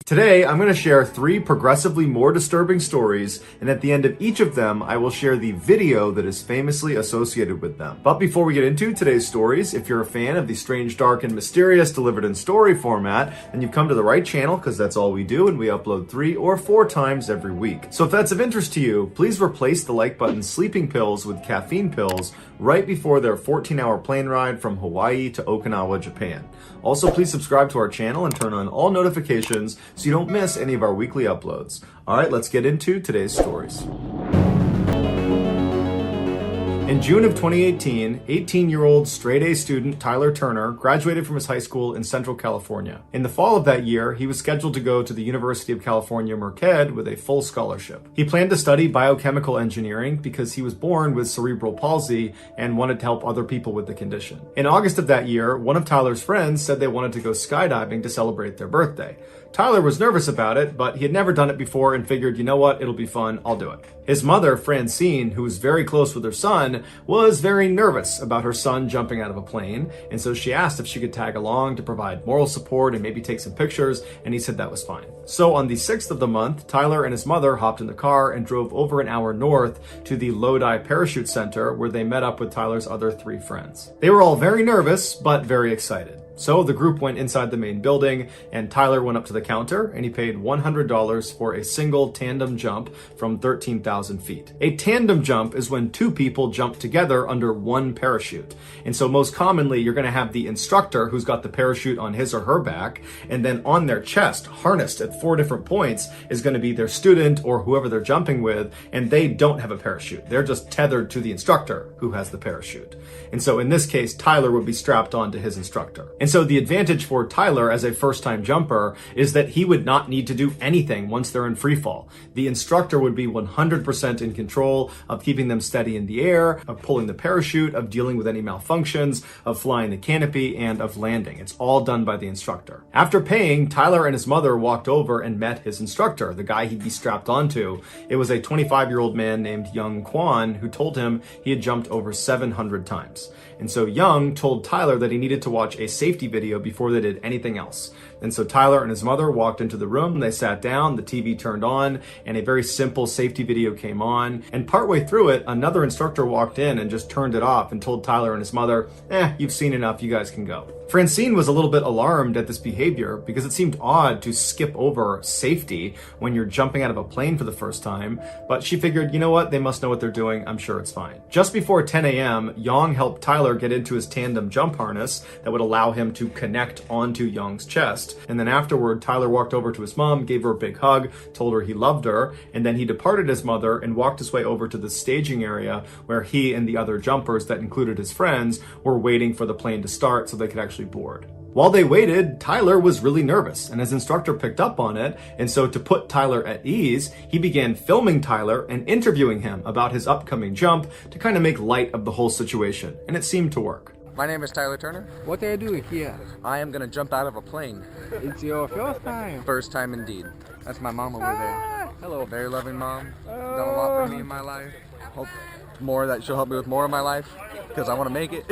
Today, I'm going to share 3 progressively more disturbing stories, and at the end of each of them, I will share the video that is famously associated with them. But before we get into today's stories, if you're a fan of the strange, dark, and mysterious delivered in story format, then you've come to the right channel because that's all we do, and we upload 3 or 4 times every week. So if that's of interest to you, please replace the like button's sleeping pills with caffeine pills right before their 14-hour plane ride from Hawaii to Okinawa, Japan. Also, please subscribe to our channel and turn on all notifications so you don't miss any of our weekly uploads. All right, let's get into today's stories. In June of 2018, 18-year-old straight-A student Tyler Turner graduated from his high school in Central California. In the fall of that year, he was scheduled to go to the University of California, Merced with a full scholarship. He planned to study biochemical engineering because he was born with cerebral palsy and wanted to help other people with the condition. In August of that year, one of Tyler's friends said they wanted to go skydiving to celebrate their birthday. Tyler was nervous about it, but he had never done it before and figured, you know what, it'll be fun, I'll do it. His mother, Francine, who was very close with her son, was very nervous about her son jumping out of a plane, and so she asked if she could tag along to provide moral support and maybe take some pictures, and he said that was fine. So on the 6th of the month, Tyler and his mother hopped in the car and drove over an hour north to the Lodi Parachute Center, where they met up with Tyler's other 3 friends. They were all very nervous, but very excited. So the group went inside the main building, and Tyler went up to the counter and he paid $100 for a single tandem jump from 13,000 feet. A tandem jump is when 2 people jump together under one parachute. And so most commonly, you're going to have the instructor who's got the parachute on his or her back, and then on their chest, harnessed at 4 different points, is going to be their student or whoever they're jumping with, and they don't have a parachute. They're just tethered to the instructor who has the parachute. And so in this case, Tyler would be strapped onto his instructor. And so the advantage for Tyler as a first-time jumper is that he would not need to do anything once they're in free fall. The instructor would be 100% in control of keeping them steady in the air, of pulling the parachute, of dealing with any malfunctions, of flying the canopy, and of landing. It's all done by the instructor. After paying, Tyler and his mother walked over and met his instructor, the guy he'd be strapped onto. It was a 25-year-old man named Young Kwan who told him he had jumped over 700 times. And so Young told Tyler that he needed to watch a safety video before they did anything else. And so Tyler and his mother walked into the room, they sat down, the TV turned on, and a very simple safety video came on. And partway through it, another instructor walked in and just turned it off and told Tyler and his mother, you've seen enough, you guys can go. Francine was a little bit alarmed at this behavior because it seemed odd to skip over safety when you're jumping out of a plane for the first time, but she figured, you know what, they must know what they're doing, I'm sure it's fine. Just before 10 a.m., Young helped Tyler get into his tandem jump harness that would allow him to connect onto Young's chest, and then afterward, Tyler walked over to his mom, gave her a big hug, told her he loved her, and then he departed his mother and walked his way over to the staging area where he and the other jumpers, that included his friends, were waiting for the plane to start so they could actually board. While they waited, Tyler was really nervous, and his instructor picked up on it, and so to put Tyler at ease, he began filming Tyler and interviewing him about his upcoming jump to kind of make light of the whole situation, and it seemed to work. My name is Tyler Turner. What are you doing here? I am going to jump out of a plane. It's your first time. First time indeed. That's my mom over there. Hello, very loving mom. Done a lot for me in my life. Hope more that she'll help me with more of my life because I want to make it.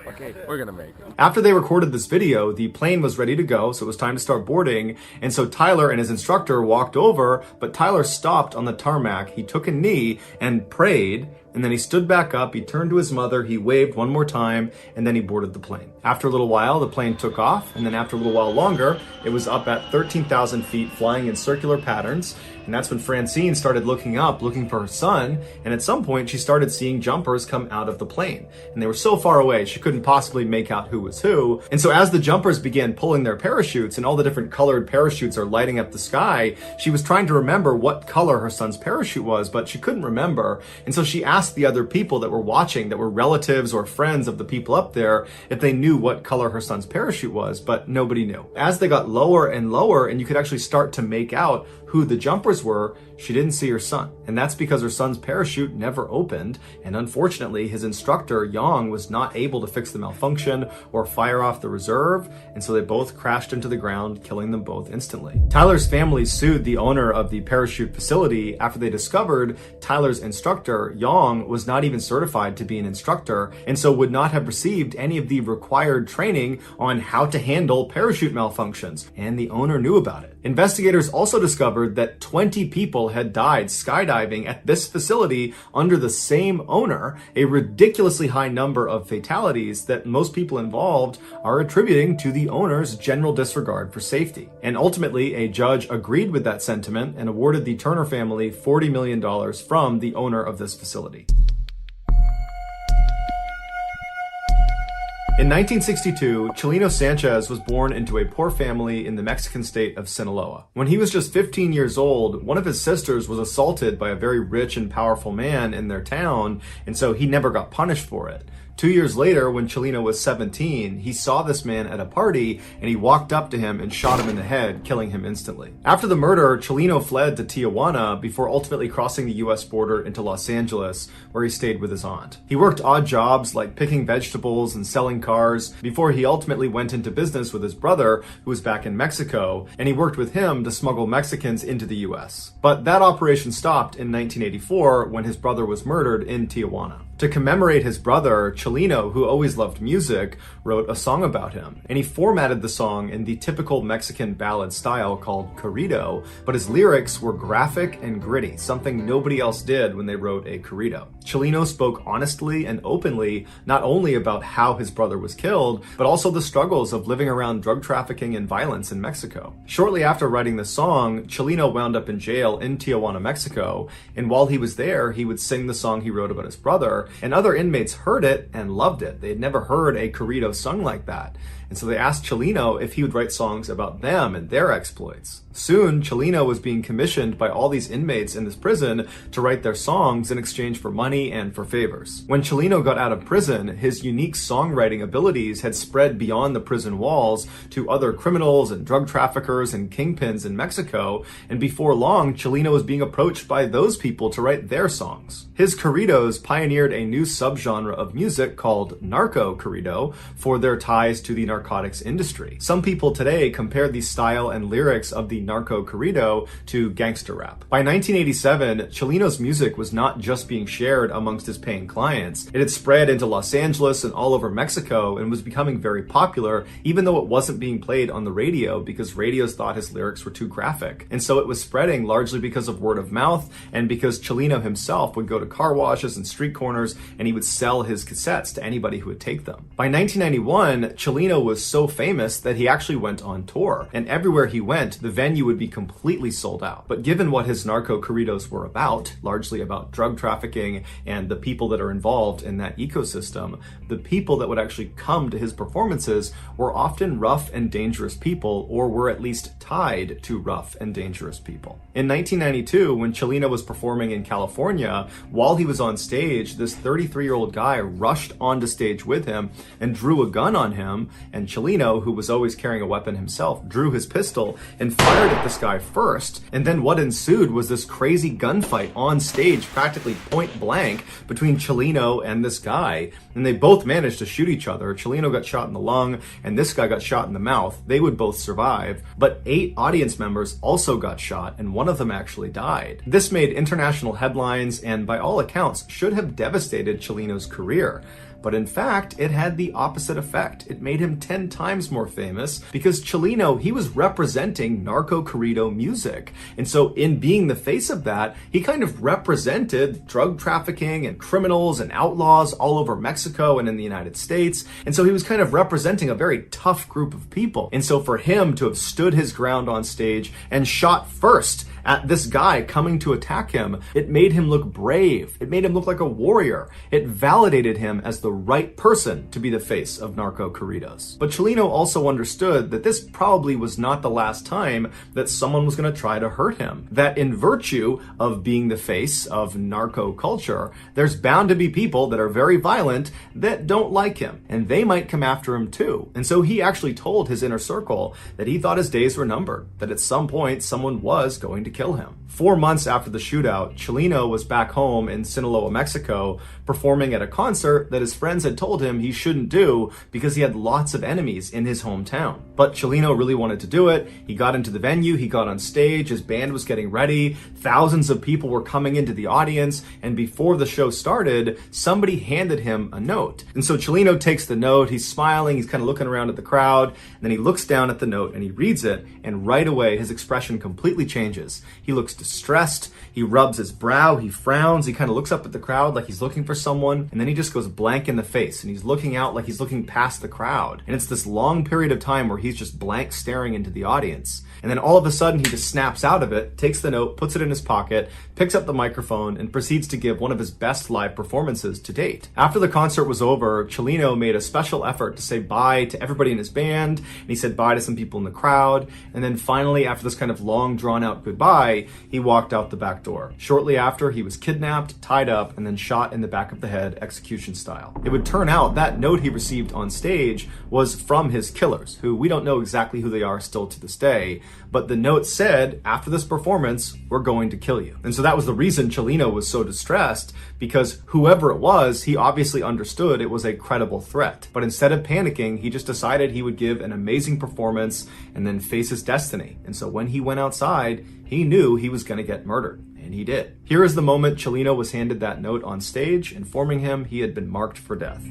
Okay, we're going to make it. After they recorded this video, the plane was ready to go, so it was time to start boarding. And so Tyler and his instructor walked over, but Tyler stopped on the tarmac. He took a knee and prayed. And then he stood back up, he turned to his mother, he waved one more time, and then he boarded the plane. After a little while, the plane took off, and then after a little while longer, it was up at 13,000 feet, flying in circular patterns. And that's when Francine started looking up, looking for her son, and at some point she started seeing jumpers come out of the plane. And they were so far away, she couldn't possibly make out who was who. And so as the jumpers began pulling their parachutes, and all the different colored parachutes are lighting up the sky, she was trying to remember what color her son's parachute was, but she couldn't remember. And so she asked the other people that were watching, that were relatives or friends of the people up there, if they knew what color her son's parachute was, but nobody knew. As they got lower and lower, and you could actually start to make out who the jumpers were, she didn't see her son. And that's because her son's parachute never opened, and unfortunately his instructor, Yang was not able to fix the malfunction or fire off the reserve, and so they both crashed into the ground, killing them both instantly. Tyler's family sued the owner of the parachute facility after they discovered Tyler's instructor, Yang, was not even certified to be an instructor, and so would not have received any of the required training on how to handle parachute malfunctions, and the owner knew about it. Investigators also discovered that 20 people had died skydiving at this facility under the same owner, a ridiculously high number of fatalities that most people involved are attributing to the owner's general disregard for safety. And ultimately, a judge agreed with that sentiment and awarded the Turner family $40 million from the owner of this facility. In 1962, Chileno Sanchez was born into a poor family in the Mexican state of Sinaloa. When he was just 15 years old, one of his sisters was assaulted by a very rich and powerful man in their town, and so he never got punished for it. 2 years later, when Chileno was 17, he saw this man at a party and he walked up to him and shot him in the head, killing him instantly. After the murder, Chileno fled to Tijuana before ultimately crossing the US border into Los Angeles, where he stayed with his aunt. He worked odd jobs like picking vegetables and selling cars before he ultimately went into business with his brother, who was back in Mexico, and he worked with him to smuggle Mexicans into the US. But that operation stopped in 1984 when his brother was murdered in Tijuana. To commemorate his brother, Chileno, who always loved music, wrote a song about him. And he formatted the song in the typical Mexican ballad style called corrido, but his lyrics were graphic and gritty, something nobody else did when they wrote a corrido. Chileno spoke honestly and openly, not only about how his brother was killed, but also the struggles of living around drug trafficking and violence in Mexico. Shortly after writing the song, Chileno wound up in jail in Tijuana, Mexico, and while he was there, he would sing the song he wrote about his brother, and other inmates heard it and loved it. They had never heard a corrido sung like that. And so they asked Chileno if he would write songs about them and their exploits. Soon, Chileno was being commissioned by all these inmates in this prison to write their songs in exchange for money and for favors. When Chileno got out of prison, his unique songwriting abilities had spread beyond the prison walls to other criminals and drug traffickers and kingpins in Mexico, and before long, Chileno was being approached by those people to write their songs. His corridos pioneered a new subgenre of music called narco corrido for their ties to the narcotics industry. Some people today compare the style and lyrics of the narco corrido to gangster rap. By 1987, Chileno's music was not just being shared amongst his paying clients. It had spread into Los Angeles and all over Mexico and was becoming very popular, even though it wasn't being played on the radio because radios thought his lyrics were too graphic. And so it was spreading largely because of word of mouth and because Chileno himself would go to car washes and street corners and he would sell his cassettes to anybody who would take them. By 1991, Chileno was so famous that he actually went on tour, and everywhere he went, the venue would be completely sold out. But given what his narco corridos were about, largely about drug trafficking and the people that are involved in that ecosystem, the people that would actually come to his performances were often rough and dangerous people, or were at least tied to rough and dangerous people. In 1992, when Chileno was performing in California, while he was on stage, this 33-year-old guy rushed onto stage with him and drew a gun on him, and Chileno, who was always carrying a weapon himself, drew his pistol and fired at this guy first. And then what ensued was this crazy gunfight on stage, practically point blank, between Chileno and this guy. And they both managed to shoot each other. Chileno got shot in the lung, and this guy got shot in the mouth. They would both survive. But 8 audience members also got shot, and one of them actually died. This made international headlines, and by all accounts, should have devastated Chileno's career. But in fact, it had the opposite effect. It made him 10 times more famous because Chileno, he was representing narco corrido music. And so in being the face of that, he kind of represented drug trafficking and criminals and outlaws all over Mexico and in the United States. And so he was kind of representing a very tough group of people. And so for him to have stood his ground on stage and shot first at this guy coming to attack him, it made him look brave. It made him look like a warrior. It validated him as the right person to be the face of narco corridos. But Chileno also understood that this probably was not the last time that someone was going to try to hurt him. That in virtue of being the face of narco culture, there's bound to be people that are very violent that don't like him, and they might come after him too. And so he actually told his inner circle that he thought his days were numbered, that at some point someone was going to kill him. 4 months after the shootout, Chelino was back home in Sinaloa, Mexico, performing at a concert that his friends had told him he shouldn't do because he had lots of enemies in his hometown. But Chelino really wanted to do it. He got into the venue, he got on stage, his band was getting ready, thousands of people were coming into the audience, and before the show started, somebody handed him a note. And so Chelino takes the note, he's smiling, he's kind of looking around at the crowd, and then he looks down at the note and he reads it, and right away his expression completely changes. He looks distressed, he rubs his brow, he frowns, he kind of looks up at the crowd like he's looking for someone, and then he just goes blank in the face, and he's looking out like he's looking past the crowd. And it's this long period of time where he's just blank staring into the audience. And then all of a sudden he just snaps out of it, takes the note, puts it in his pocket, picks up the microphone, and proceeds to give one of his best live performances to date. After the concert was over, Chelino made a special effort to say bye to everybody in his band, and he said bye to some people in the crowd, and then finally, after this kind of long drawn out goodbye, he walked out the back door. Shortly after, he was kidnapped, tied up, and then shot in the back of the head, execution style. It would turn out that note he received on stage was from his killers, who we don't know exactly who they are still to this day, but the note said, after this performance, we're going to kill you. And so that was the reason Chelino was so distressed, because whoever it was, he obviously understood it was a credible threat. But instead of panicking, he just decided he would give an amazing performance and then face his destiny. And so when he went outside, he knew he was going to get murdered. And he did. Here is the moment Chelino was handed that note on stage, informing him he had been marked for death.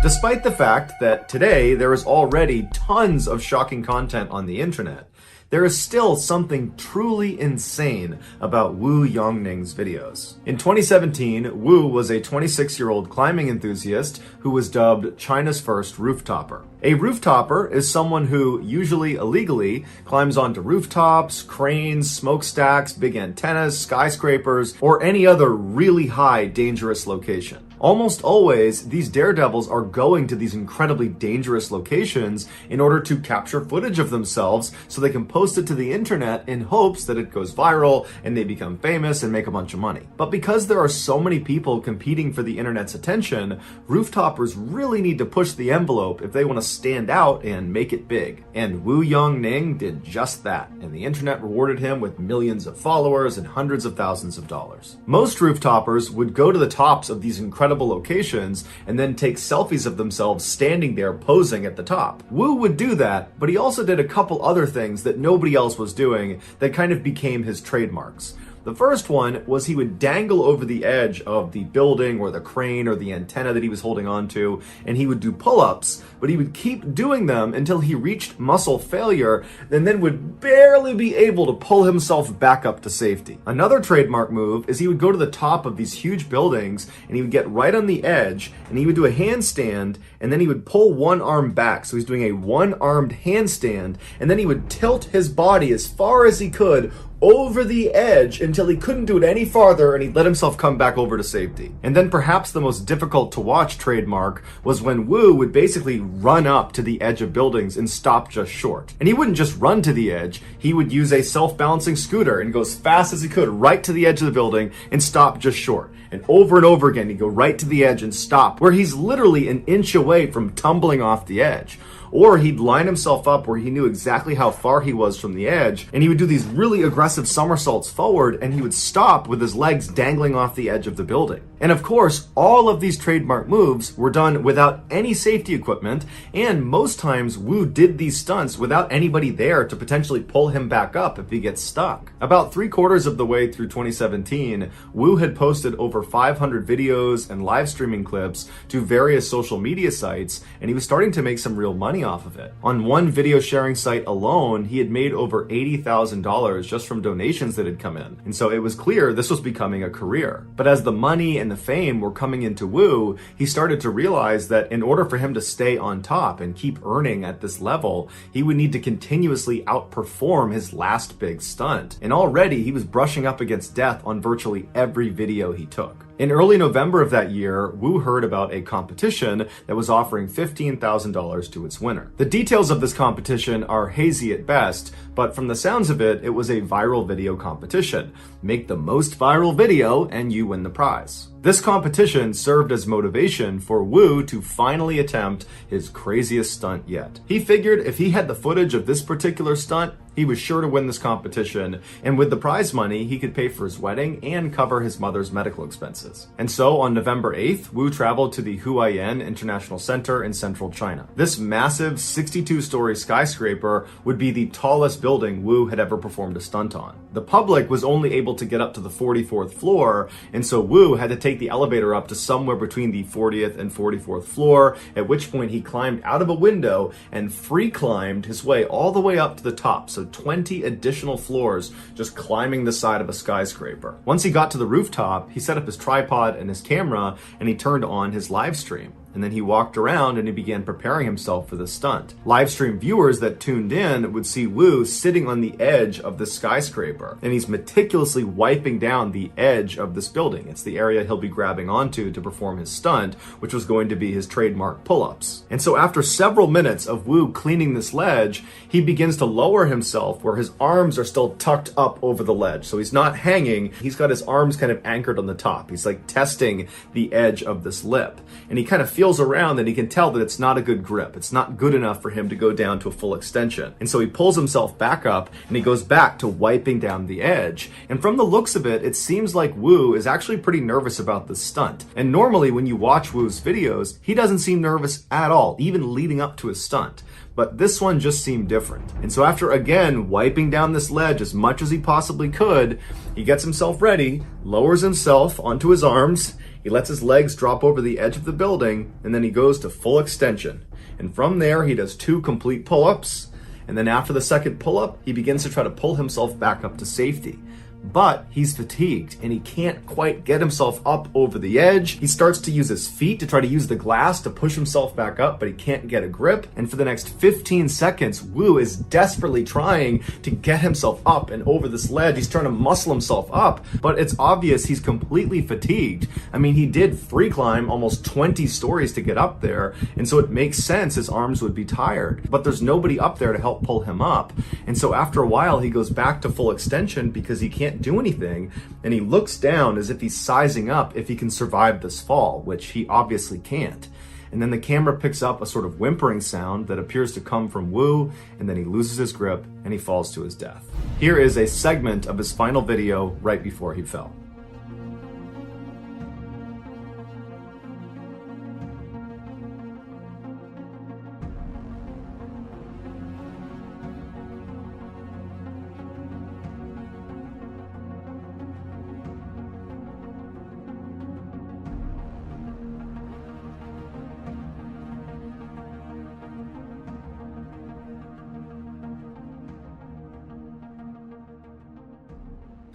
Despite the fact that today there is already tons of shocking content on the internet, there is still something truly insane about Wu Yongning's videos. In 2017, Wu was a 26-year-old climbing enthusiast who was dubbed China's first rooftopper. A rooftopper is someone who, usually illegally, climbs onto rooftops, cranes, smokestacks, big antennas, skyscrapers, or any other really high, dangerous location. Almost always, these daredevils are going to these incredibly dangerous locations in order to capture footage of themselves so they can post it to the internet in hopes that it goes viral and they become famous and make a bunch of money. But because there are so many people competing for the internet's attention, rooftoppers really need to push the envelope if they want to stand out and make it big. And Wu Yongning did just that, and the internet rewarded him with millions of followers and hundreds of thousands of dollars. Most rooftoppers would go to the tops of these incredible locations and then take selfies of themselves standing there posing at the top. Wu would do that, but he also did a couple other things that nobody else was doing that kind of became his trademarks. The first one was he would dangle over the edge of the building or the crane or the antenna that he was holding onto, and he would do pull-ups, but he would keep doing them until he reached muscle failure and then would barely be able to pull himself back up to safety. Another trademark move is he would go to the top of these huge buildings and he would get right on the edge and he would do a handstand and then he would pull one arm back. So he's doing a one-armed handstand and then he would tilt his body as far as he could over the edge until he couldn't do it any farther and he let himself come back over to safety. And then perhaps the most difficult to watch trademark was when Wu would basically run up to the edge of buildings and stop just short. And he wouldn't just run to the edge, he would use a self-balancing scooter and go as fast as he could right to the edge of the building and stop just short. And over again, he'd go right to the edge and stop, where he's literally an inch away from tumbling off the edge. Or he'd line himself up where he knew exactly how far he was from the edge, and he would do these really aggressive somersaults forward, and he would stop with his legs dangling off the edge of the building. And of course, all of these trademark moves were done without any safety equipment, and most times Wu did these stunts without anybody there to potentially pull him back up if he gets stuck. About 3/4 of the way through 2017, Wu had posted over 500 videos and live streaming clips to various social media sites, and he was starting to make some real money off of it. On one video sharing site alone, he had made over $80,000 just from donations that had come in. And so it was clear this was becoming a career. But as the money and the fame were coming into Wu, he started to realize that in order for him to stay on top and keep earning at this level, he would need to continuously outperform his last big stunt. And already he was brushing up against death on virtually every video he took. In early November of that year, Wu heard about a competition that was offering $15,000 to its winner. The details of this competition are hazy at best, but from the sounds of it, it was a viral video competition. Make the most viral video and you win the prize. This competition served as motivation for Wu to finally attempt his craziest stunt yet. He figured if he had the footage of this particular stunt, he was sure to win this competition, and with the prize money, he could pay for his wedding and cover his mother's medical expenses. And so on November 8th, Wu traveled to the Huaiyan International Center in central China. This massive 62-story skyscraper would be the tallest building Wu had ever performed a stunt on. The public was only able to get up to the 44th floor, and so Wu had to take the elevator up to somewhere between the 40th and 44th floor, at which point he climbed out of a window and free climbed his way all the way up to the top, so 20 additional floors just climbing the side of a skyscraper. Once he got to the rooftop, he set up his tripod and his camera, and he turned on his live stream. And then he walked around and he began preparing himself for the stunt. Live stream viewers that tuned in would see Wu sitting on the edge of the skyscraper, and he's meticulously wiping down the edge of this building. It's the area he'll be grabbing onto to perform his stunt, which was going to be his trademark pull-ups. And so after several minutes of Wu cleaning this ledge, he begins to lower himself where his arms are still tucked up over the ledge. So he's not hanging, he's got his arms kind of anchored on the top. He's like testing the edge of this lip. And he kind of feels around and he can tell that it's not a good grip. It's not good enough for him to go down to a full extension. And so he pulls himself back up and he goes back to wiping down the edge. And from the looks of it, it seems like Wu is actually pretty nervous about this stunt. And normally when you watch Wu's videos, he doesn't seem nervous at all, even leading up to his stunt. But this one just seemed different. And so after again wiping down this ledge as much as he possibly could, he gets himself ready, lowers himself onto his arms, he lets his legs drop over the edge of the building, and then he goes to full extension. And from there, he does 2 complete pull-ups, and then after the second pull-up, he begins to try to pull himself back up to safety. But he's fatigued and he can't quite get himself up over the edge. He starts to use his feet to try to use the glass to push himself back up, but he can't get a grip. And for the next 15 seconds, Wu is desperately trying to get himself up and over this ledge. He's trying to muscle himself up, but it's obvious he's completely fatigued. I mean, he did free climb almost 20 stories to get up there, and so it makes sense his arms would be tired. But there's nobody up there to help pull him up. And so after a while, he goes back to full extension because he can't do anything, and he looks down as if he's sizing up if he can survive this fall, which he obviously can't. And then the camera picks up a sort of whimpering sound that appears to come from Wu, and then he loses his grip and he falls to his death. Here is a segment of his final video right before he fell.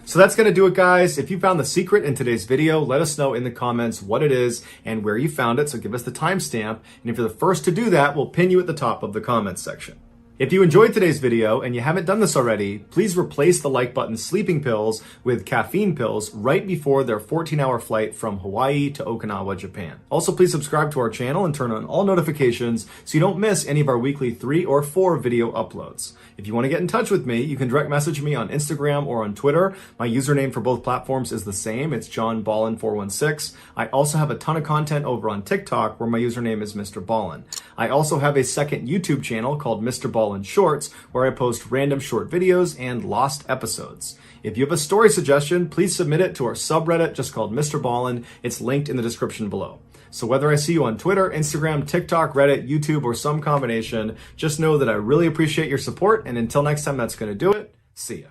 So that's going to do it, guys. If you found the secret in today's video, let us know in the comments what it is and where you found it. So give us the timestamp. And if you're the first to do that, we'll pin you at the top of the comments section. If you enjoyed today's video and you haven't done this already, please replace the like button sleeping pills with caffeine pills right before their 14-hour flight from Hawaii to Okinawa, Japan. Also, please subscribe to our channel and turn on all notifications so you don't miss any of our weekly 3 or 4 video uploads. If you want to get in touch with me, you can direct message me on Instagram or on Twitter. My username for both platforms is the same. It's JohnBallen416. I also have a ton of content over on TikTok where my username is Mr.Ballen. I also have a second YouTube channel called Mr.Ballen Shorts where I post random short videos and lost episodes. If you have a story suggestion, please submit it to our subreddit just called Mr. Ballen. It's linked in the description below. So whether I see you on Twitter, Instagram, TikTok, Reddit, YouTube, or some combination, just know that I really appreciate your support. And until next time, that's going to do it. See ya.